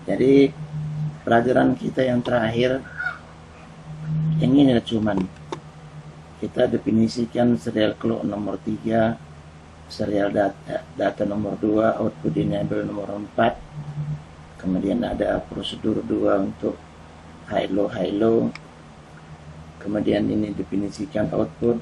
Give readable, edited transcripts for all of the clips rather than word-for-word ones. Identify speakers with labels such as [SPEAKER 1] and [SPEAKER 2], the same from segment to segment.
[SPEAKER 1] Jadi pelajaran kita yang terakhir yang ini cuman kita definisikan serial clock nomor 3, serial data nomor 2, output enable nomor 4, kemudian ada prosedur 2 untuk high low, kemudian ini definisikan output.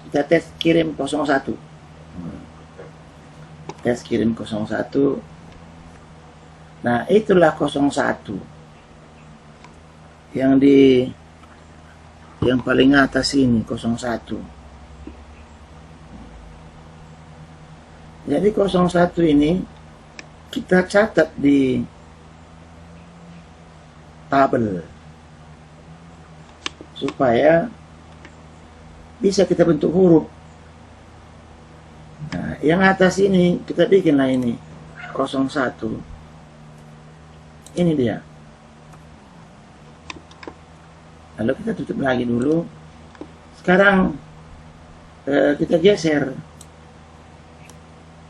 [SPEAKER 1] Kita tes kirim 01, tes kirim 01. Nah itulah 01 yang paling atas ini, 01. Jadi 01 ini kita catat di tabel supaya bisa kita bentuk huruf. Nah, yang atas ini kita bikinlah ini 01. Ini dia. Lalu kita tutup lagi dulu. Sekarang kita geser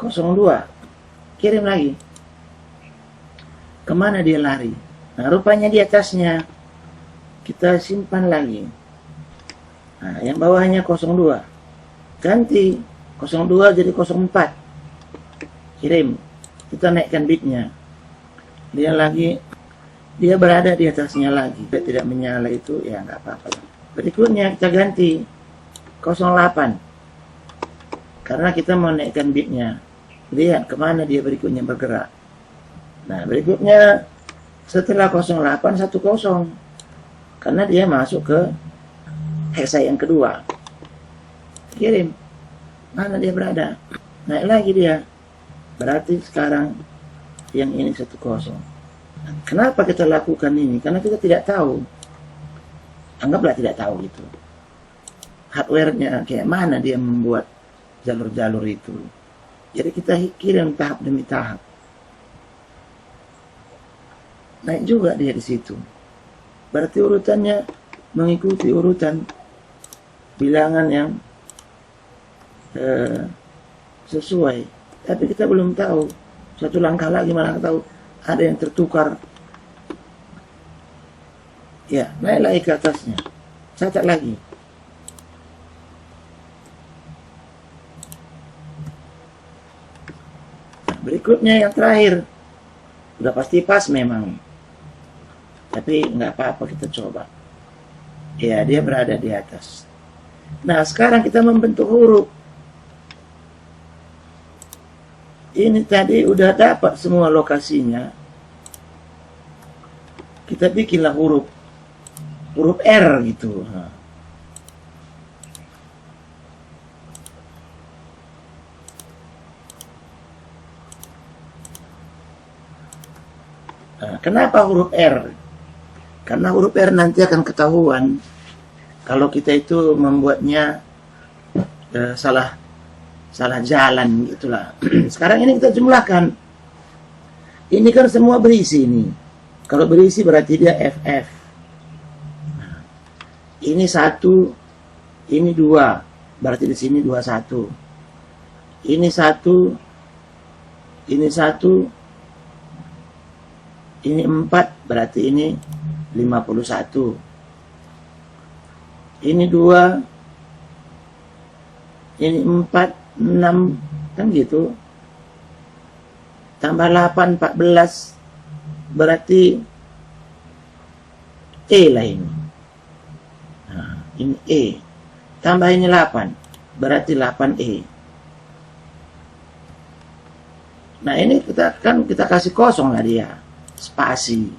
[SPEAKER 1] 02, kirim lagi. Kemana dia lari? Nah rupanya di atasnya. Kita simpan lagi. Nah yang bawahnya 02, ganti 02 jadi 04, kirim. Kita naikkan bitnya. Dia berada di atasnya lagi. Dia tidak menyala itu ya nggak apa-apa. Berikutnya kita ganti 08, karena kita mau naikkan bitnya. Lihat kemana dia berikutnya bergerak. Nah berikutnya setelah 08 10, karena dia masuk ke hexa yang kedua. Kirim. Mana dia berada? Naik lagi dia. Berarti sekarang yang ini 10. Kenapa kita lakukan ini? Karena kita tidak tahu. Anggaplah tidak tahu gitu. Hardware-nya kayak mana dia membuat jalur-jalur itu. Jadi kita kirim tahap demi tahap. Naik juga dia di situ. Berarti urutannya mengikuti urutan bilangan yang sesuai. Tapi kita belum tahu. Satu langkah lagi malah tahu ada yang tertukar. Ya, naik lagi ke atasnya. Catat lagi. Nah, berikutnya yang terakhir. Udah pasti pas memang. Tapi nggak apa-apa, kita coba. Ya, dia berada di atas. Nah, sekarang kita membentuk huruf. Ini tadi udah dapat semua lokasinya. Kita bikinlah huruf R gitu. Nah, kenapa huruf R? Karena huruf R nanti akan ketahuan kalau kita itu membuatnya salah jalan gitulah. Sekarang ini kita jumlahkan. Ini kan semua berisi ini. Kalau berisi berarti dia FF. Nah, ini 1, ini 2, berarti di sini 21. Ini 1, ini 1, ini 4, berarti ini 51. Ini 2, ini 4, 6, kan gitu. Tambah 8, 14, berarti E lah ini. Nah, ini E. Tambah ini 8, berarti 8E. Nah ini kita kasih kosong lah dia. Spasi.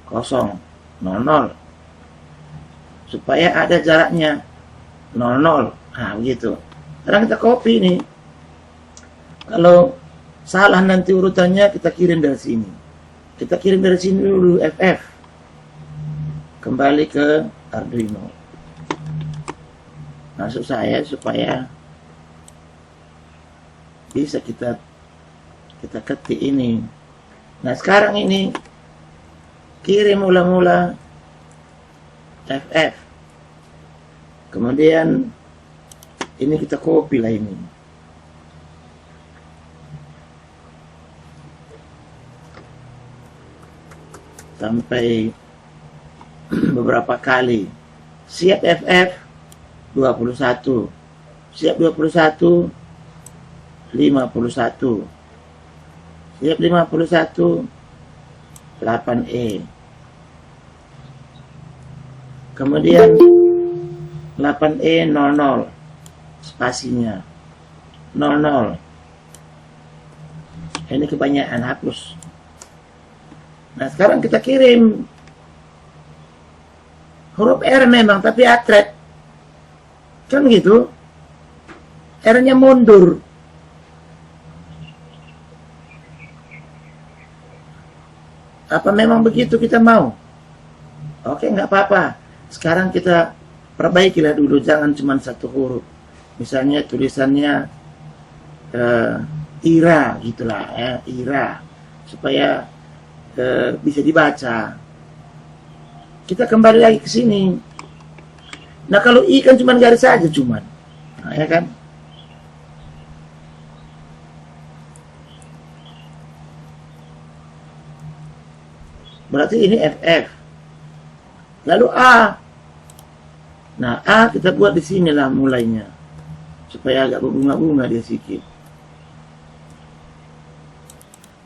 [SPEAKER 1] Kosong. 00. Supaya ada jaraknya. 00. Nah begitu. Sekarang kita copy nih. Kalau salah nanti urutannya kita kirim dari sini. Kita kirim dari sini dulu FF. Kembali ke Arduino. Maksud saya supaya bisa kita ketik ini. Nah sekarang ini kirim mula-mula FF. Kemudian ini kita copy lah ini. sampai beberapa kali. Siap FF 21. Siap 21 51. Siap 51 8E. Kemudian 8E 00 spasinya 00. Ini kebanyakan, hapus. Nah sekarang kita kirim huruf R memang, tapi atret kan gitu, R-nya mundur. Apa memang begitu kita mau? Oke, nggak apa-apa. Sekarang kita perbaikilah dulu, jangan cuma satu huruf. Misalnya tulisannya Ira gitulah ya, Ira, supaya bisa dibaca. Kita kembali lagi ke sini. Nah kalau I kan cuma garis saja cuman, nah, ya kan? Berarti ini FF. Lalu A. Nah A kita buat di sinilah mulainya, supaya agak berbunga-bunga dia sedikit.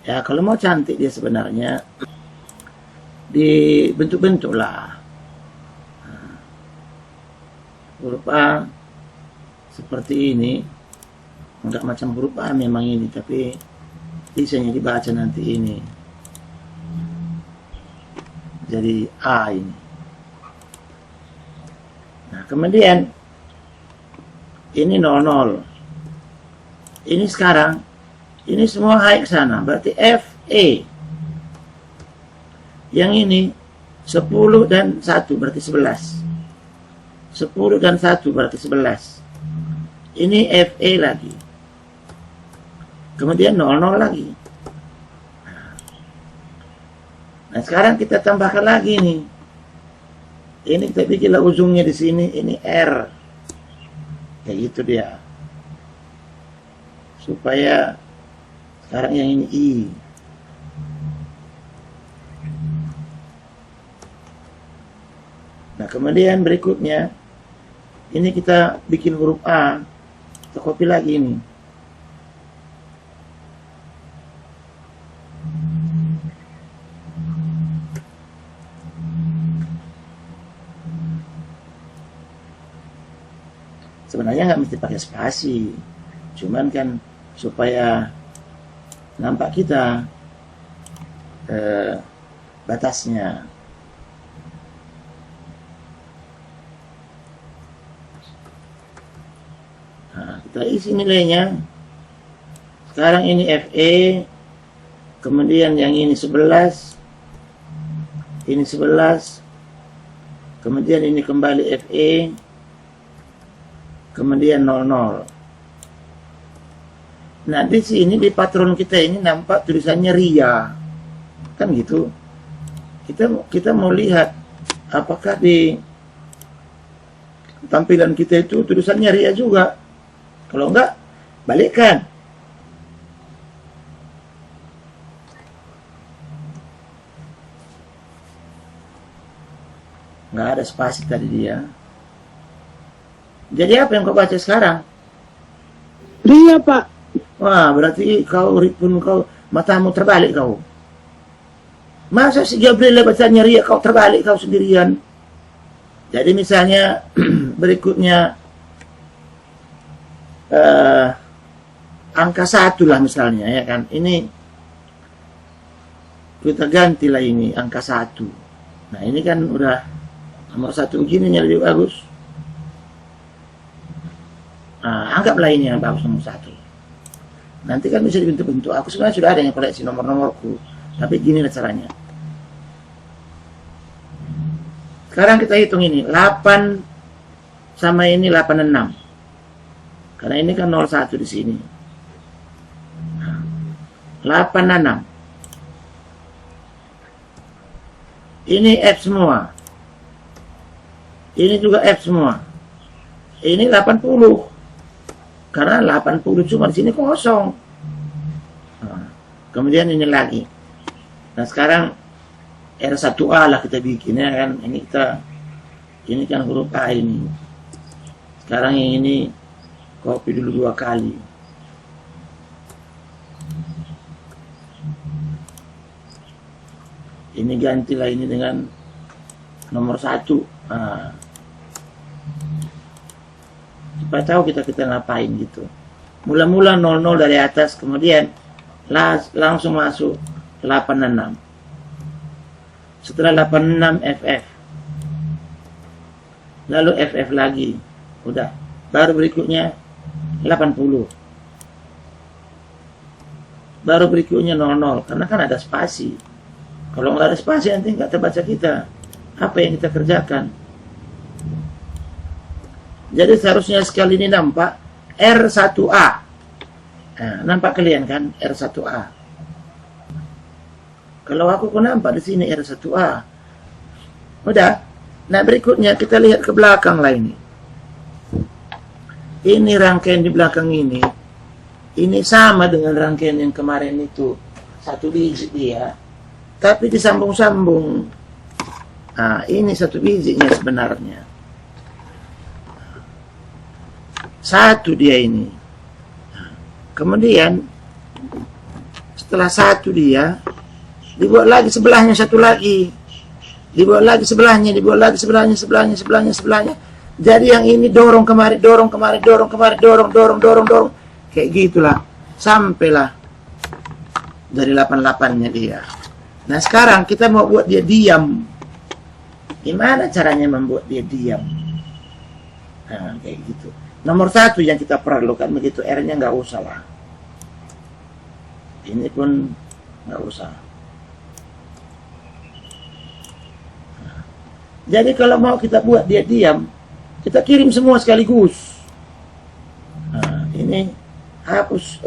[SPEAKER 1] Ya kalau mau cantik dia sebenarnya dibentuk-bentuk lah. Huruf A seperti ini, enggak macam huruf A memang ini, tapi bisanya dibaca nanti ini jadi A ini. Nah kemudian ini 00. Ini sekarang ini semua naik ke sana, berarti FE. Yang ini 10 dan 1 berarti 11. 10 dan 1 berarti 11. Ini FE lagi. Kemudian 00 lagi. Nah sekarang kita tambahkan lagi nih. Ini kita bikinlah ujungnya di sini, ini R. Kayak gitu dia. Supaya sekarang yang ini I. Nah kemudian berikutnya ini kita bikin huruf A, kita copy lagi ini. Sebenarnya nggak mesti pakai spasi, cuman kan supaya nampak kita batasnya. Nah, kita isi nilainya. Sekarang ini FE, kemudian yang ini 11, ini 11, kemudian ini kembali FE, kemudian 00. Nah di sini di patron kita ini nampak tulisannya Ria, kan gitu. Kita mau lihat apakah di tampilan kita itu tulisannya Ria juga. Kalau enggak, balikkan. Nggak ada spasi tadi dia. Jadi apa yang kau baca sekarang?
[SPEAKER 2] Ria, Pak.
[SPEAKER 1] Wah, berarti kau matamu terbalik kau. Masa si Gabriel bacanya Ria, kau terbalik kau sendirian. Jadi misalnya berikutnya angka 1 lah misalnya, ya kan. Ini kita gantilah ini angka 1. Nah ini kan udah nomor 1 begini lebih bagus. Nah, anggaplah ini yang bagus nomor 1. Nanti kan bisa dibentuk-bentuk. Aku sebenarnya sudah ada yang koleksi nomor-nomorku, tapi gini lah caranya. Sekarang kita hitung ini 8 sama ini 86. Karena ini kan 01 di sini. 86. Ini F semua. Ini juga F semua. Ini 80. Karena 80 cuma di sini kosong. Nah, kemudian ini lagi. Nah sekarang R1A lah kita bikin ya kan. Ini kan huruf A ini. Sekarang yang ini copy dulu 2 kali. Ini gantilah ini dengan nomor 1. Supaya tahu kita ngapain gitu. Mula-mula 00 dari atas, kemudian langsung masuk 86. Setelah 86 FF. Lalu FF lagi. Udah. Baru berikutnya 80. Baru berikutnya 00. Karena kan ada spasi. Kalau nggak ada spasi nanti nggak terbaca kita. Apa yang kita kerjakan. Jadi seharusnya sekali ini nampak R1A. Nah, nampak kalian kan R1A. Kalau aku kok nampak di sini R1A. Udah. Nah berikutnya kita lihat ke belakang lah ini. Ini rangkaian di belakang ini. Ini sama dengan rangkaian yang kemarin itu. 1 digit dia. Tapi disambung-sambung. Nah, ini 1 bijinya sebenarnya. 1 dia ini. Kemudian setelah 1 dia dibuat lagi sebelahnya 1 lagi. Dibuat lagi sebelahnya, dibuat lagi sebelahnya. Jadi yang ini dorong kemari. Kayak gitulah. Sampailah dari 88-nya dia. Nah sekarang kita mau buat dia diam. Gimana caranya membuat dia diam? Nah kayak gitu. Nomor 1 yang kita perlukan begitu, R-nya nggak usah lah. Ini pun nggak usah. Nah, jadi kalau mau kita buat dia diam, kita kirim semua sekaligus. Nah, ini hapus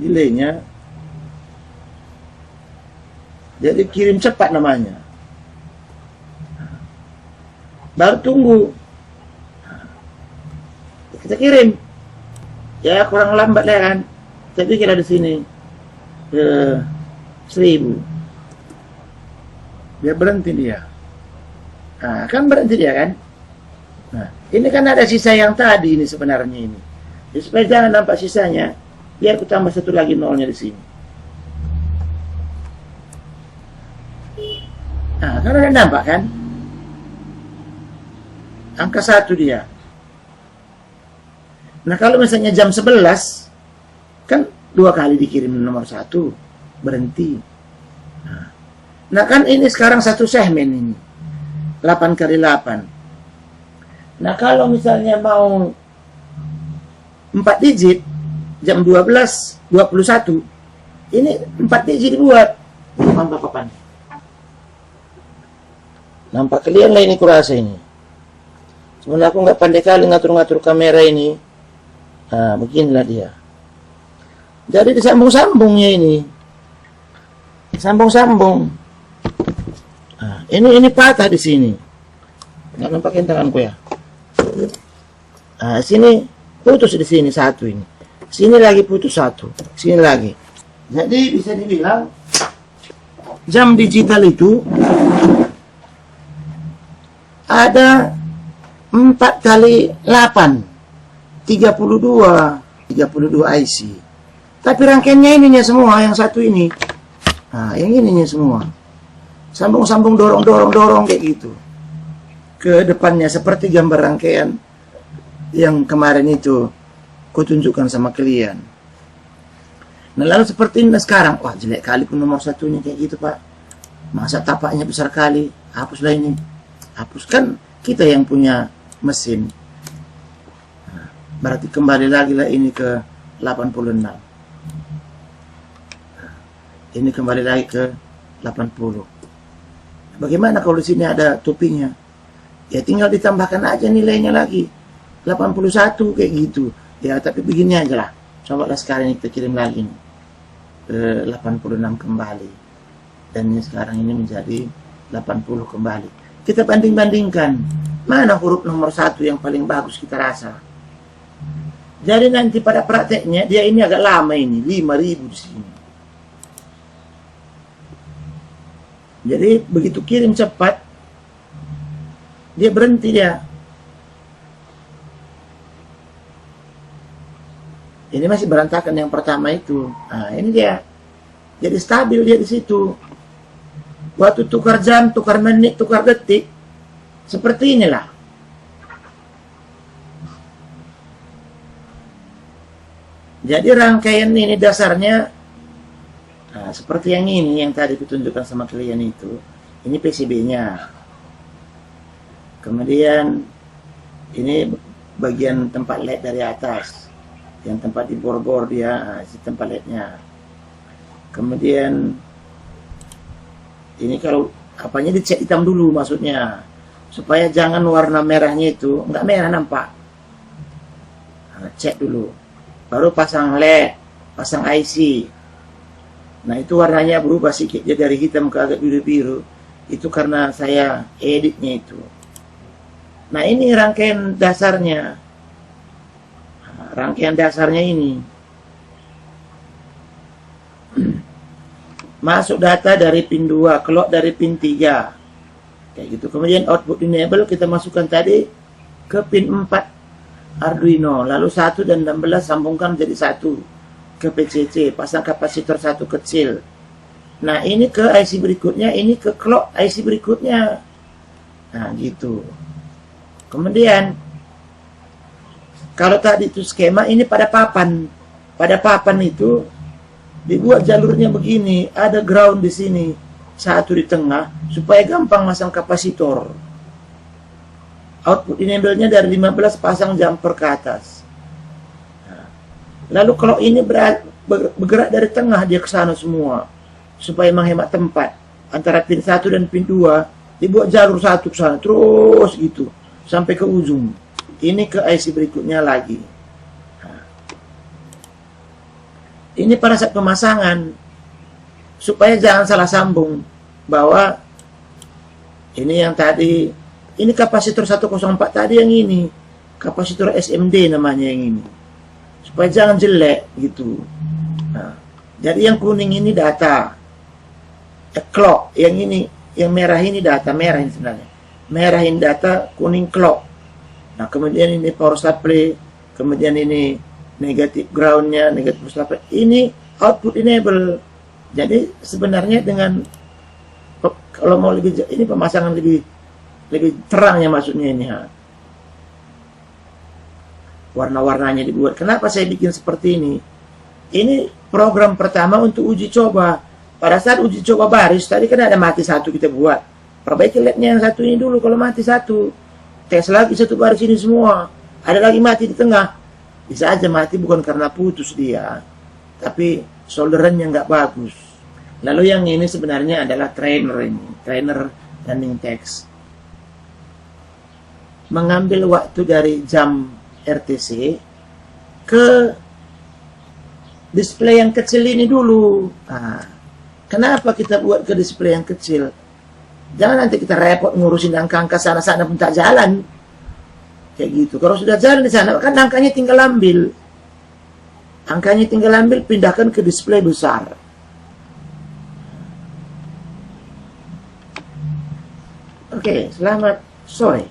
[SPEAKER 1] delay-nya. Jadi kirim cepat namanya. Baru tunggu. Kita kirim. Ya kurang lambat lah kan. Tapi kira di sini 1000. Biar berhenti dia. Nah, kan berhenti dia kan. Nah, ini kan ada sisa yang tadi ini sebenarnya ini. Jadi, supaya jangan nampak sisanya, biar aku tambah 1 lagi nolnya di sini. Nah, kan ada nampak kan? Angka 1 dia. Nah, kalau misalnya jam 11, kan 2 kali dikirim nomor 1, berhenti. Nah, kan ini sekarang 1 segmen ini. 8 kali 8. Nah, kalau misalnya mau 4 digit, jam 12.21, ini 4 digit dibuat. Papan. Nampak kalian lah ini kurasa ini. Sebenarnya aku nggak pandai kali ngatur-ngatur kamera ini. Nah, beginilah dia. Jadi disambung-sambungnya ini. Sambung-sambung. Nah, ini patah di sini. Nggak nampakin tanganku ya. Nah, sini putus di sini 1 ini. Sini lagi putus 1. Sini lagi. Jadi bisa dibilang jam digital itu ada 4 kali 8, 32 IC. Tapi rangkaiannya ininya semua, yang 1 ini. Nah, yang ininya semua. Sambung-sambung, dorong kayak gitu. Ke depannya seperti gambar rangkaian yang kemarin itu kutunjukkan sama kalian. Nah, lalu seperti ini sekarang. Wah, jelek kali pun nomor 1-nya kayak gitu, Pak. Masa tapaknya besar kali. Hapuslah ini. Hapuskan kita yang punya mesin. Nah, berarti kembali lagi lah ini ke 86. Nah, ini kembali lagi ke 80. Bagaimana kalau di sini ada topinya? Ya tinggal ditambahkan aja nilainya lagi. 81 kayak gitu. Ya tapi begini aja lah. Coba lah sekarang kita kirim lagi nih. Ke 86 kembali. Dan ini sekarang ini menjadi 80 kembali. Kita banding-bandingkan, mana huruf nomor 1 yang paling bagus kita rasa. Jadi nanti pada prakteknya, dia ini agak lama ini, 5000 di sini. Jadi begitu kirim cepat, dia berhenti dia. Ini masih berantakan yang pertama itu. Nah, ini dia. Jadi stabil dia di situ. Waktu tukar jam, tukar menit, tukar detik, seperti inilah. Jadi rangkaian ini dasarnya, nah, seperti yang ini, yang tadi kutunjukkan sama kalian itu. Ini PCB-nya. Kemudian ini bagian tempat LED dari atas. Yang tempat di bor-bor dia, si tempat LED-nya. Kemudian ini kalau apanya dicat hitam dulu maksudnya, supaya jangan warna merahnya itu nggak merah nampak. Nah, cek dulu, baru pasang LED, pasang IC. Nah itu warnanya berubah sedikit, dia dari hitam ke agak biru-biru. Itu karena saya editnya itu. Nah ini rangkaian dasarnya. Rangkaian dasarnya ini. Masuk data dari pin 2, clock dari pin 3. Kayak gitu. Kemudian output enable kita masukkan tadi ke pin 4 Arduino. Lalu 1 dan 16 sambungkan jadi 1 ke PCC. Pasang kapasitor 1 kecil. Nah ini ke IC berikutnya, ini ke clock IC berikutnya. Nah gitu. Kemudian kalau tadi itu skema, ini pada papan. Pada papan itu dibuat jalurnya begini, ada ground di sini, satu di tengah, supaya gampang masang kapasitor. Output enable-nya dari 15 pasang jumper ke atas. Nah, lalu kalau ini bergerak dari tengah, dia ke sana semua, supaya menghemat tempat. Antara pin 1 dan pin 2, dibuat jalur satu ke sana, terus gitu, sampai ke ujung. Ini ke IC berikutnya lagi. Nah, ini pada saat pemasangan, supaya jangan salah sambung, bahwa ini yang tadi, ini kapasitor 104 tadi yang ini, kapasitor SMD namanya yang ini, supaya jangan jelek gitu. Nah, jadi yang kuning ini data, clock, yang ini, yang merah ini data, merah ini sebenarnya, merah ini data, kuning clock. Nah kemudian ini power supply, kemudian ini negatif groundnya, negatif supply, ini output enable. Jadi sebenarnya dengan kalau mau lebih ini pemasangan lebih terangnya maksudnya ini ha. Warna-warnanya dibuat. Kenapa saya bikin seperti ini? Ini program pertama untuk uji coba. Pada saat uji coba baris tadi kan ada mati satu kita buat. Perbaiki LED-nya yang satu ini dulu kalau mati satu. Tes lagi satu baris ini semua. Ada lagi mati di tengah. Bisa aja mati bukan karena putus dia, tapi solderannya nggak bagus. Lalu yang ini sebenarnya adalah trainer ini, trainer running text. Mengambil waktu dari jam RTC ke display yang kecil ini dulu. Nah, kenapa kita buat ke display yang kecil? Jangan nanti kita repot ngurusin angka-angka sana-sana pun tak jalan. Kayak gitu. Kalau sudah jalan di sana, kan angkanya tinggal ambil. Angkanya tinggal ambil, pindahkan ke display besar. Oke, selamat sore.